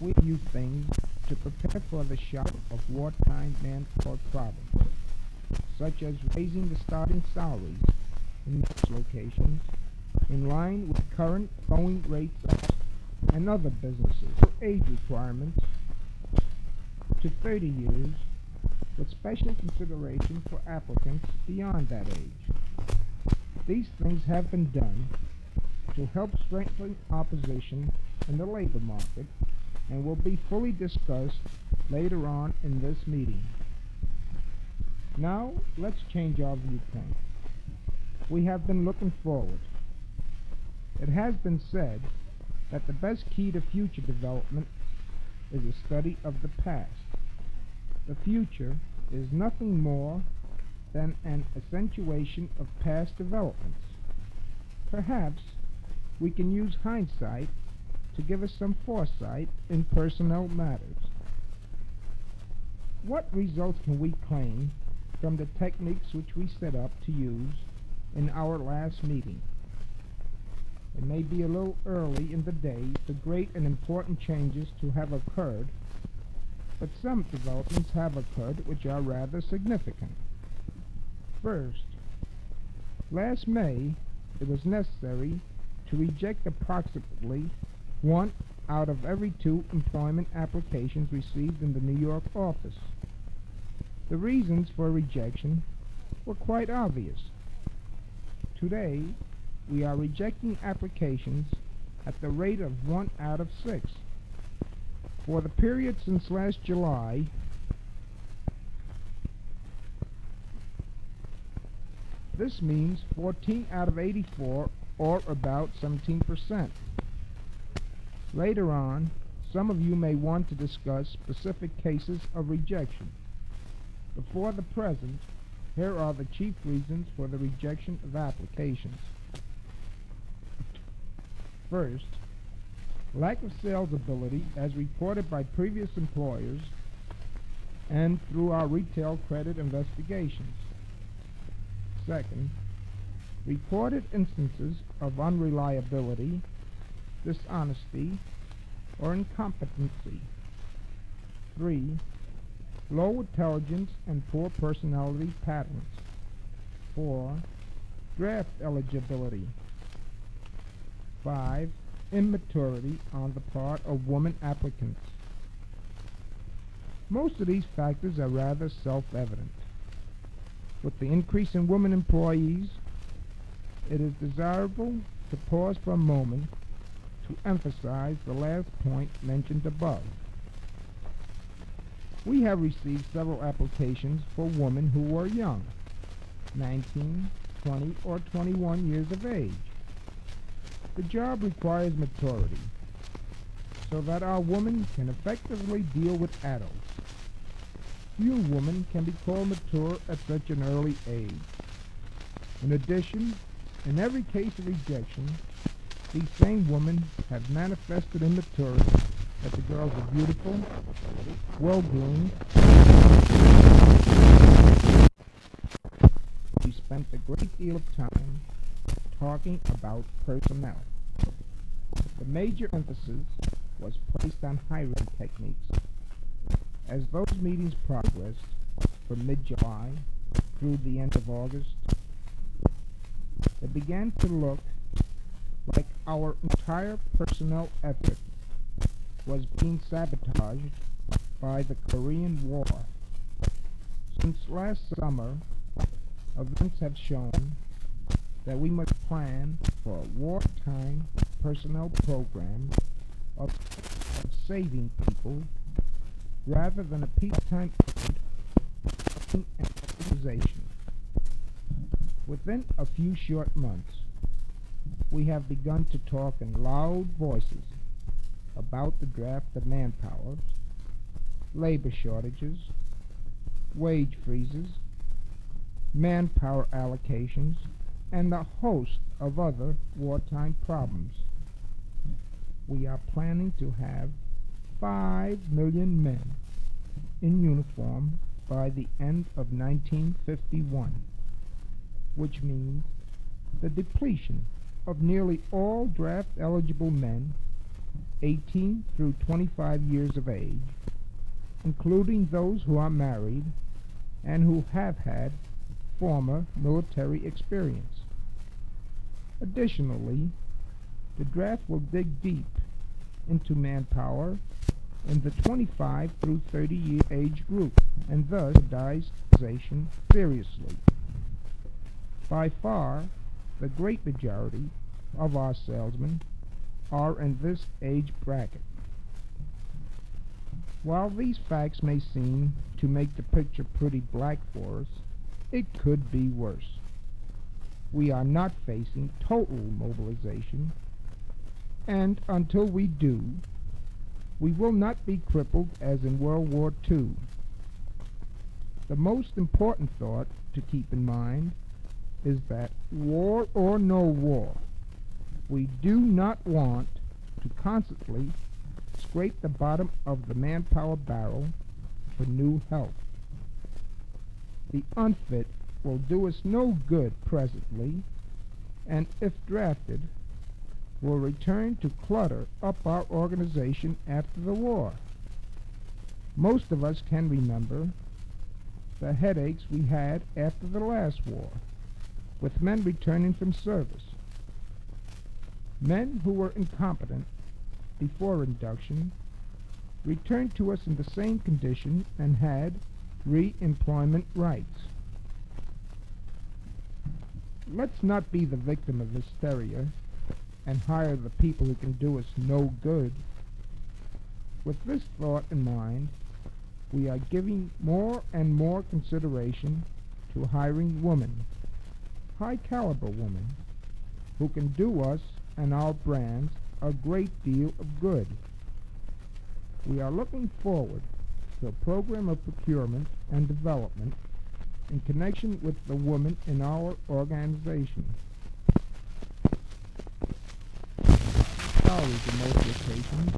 we do things to prepare for the shock of wartime manpower problems, such as raising the starting salaries in most locations in line with current going rates and other businesses for age requirements to 30 years with special consideration for applicants beyond that age. These things have been done to help strengthen our position in the labor market and will be fully discussed later on in this meeting. Now, let's change our viewpoint. We have been looking forward. It has been said that the best key to future development is a study of the past. The future is nothing more than an accentuation of past developments. Perhaps we can use hindsight to give us some foresight in personnel matters. What results can we claim from the techniques which we set up to use in our last meeting? It may be a little early in the day for great and important changes to have occurred, but some developments have occurred which are rather significant. First, last May, it was necessary to reject approximately 1 out of every 2 employment applications received in the New York office. The reasons for rejection were quite obvious. Today, we are rejecting applications at the rate of 1 out of 6. For the period since last July, this means 14 out of 84, or about 17%. Later on, some of you may want to discuss specific cases of rejection. Before the present, here are the chief reasons for the rejection of applications. First, lack of sales ability as reported by previous employers and through our retail credit investigations. Second, reported instances of unreliability, dishonesty, or incompetency. 3. Low intelligence and poor personality patterns. 4. Draft eligibility. 5. Immaturity on the part of women applicants. Most of these factors are rather self-evident. With the increase in women employees, it is desirable to pause for a moment to emphasize the last point mentioned above. We have received several applications for women who were young, 19, 20, or 21 years of age. The job requires maturity, so that our women can effectively deal with adults. Few women can be called mature at such an early age. In addition, in every case of rejection, these same women have manifested immaturity that the girls are beautiful, well-groomed. We spent a great deal of time talking about personnel. The major emphasis was placed on hiring techniques. As those meetings progressed from mid-July through the end of August, it began to look like our entire personnel effort was being sabotaged by the Korean War. Since last summer, events have shown that we must plan for a wartime personnel program of saving people rather than a peacetime effort and organization. Within a few short months, we have begun to talk in loud voices about the draft of manpower, labor shortages, wage freezes, manpower allocations, and a host of other wartime problems. We are planning to have 5 million men in uniform by the end of 1951, which means the depletion of nearly all draft-eligible men 18 through 25 years of age, including those who are married and who have had former military experience. Additionally, the draft will dig deep into manpower in the 25 through 30 year age group and thus standardization seriously. By far, the great majority of our salesmen are in this age bracket. While these facts may seem to make the picture pretty black for us, it could be worse. We are not facing total mobilization, and until we do, we will not be crippled as in World War II. The most important thought to keep in mind is that war or no war, we do not want to constantly scrape the bottom of the manpower barrel for new help. The unfit will do us no good presently, and if drafted, will return to clutter up our organization after the war. Most of us can remember the headaches we had after the last war, with men returning from service. Men who were incompetent before induction returned to us in the same condition and had re-employment rights. Let's not be the victim of hysteria and hire the people who can do us no good. With this thought in mind, we are giving more and more consideration to hiring women, high-caliber women, who can do us and our brands a great deal of good. We are looking forward to a program of procurement and development in connection with the women in our organization. Salaries in most locations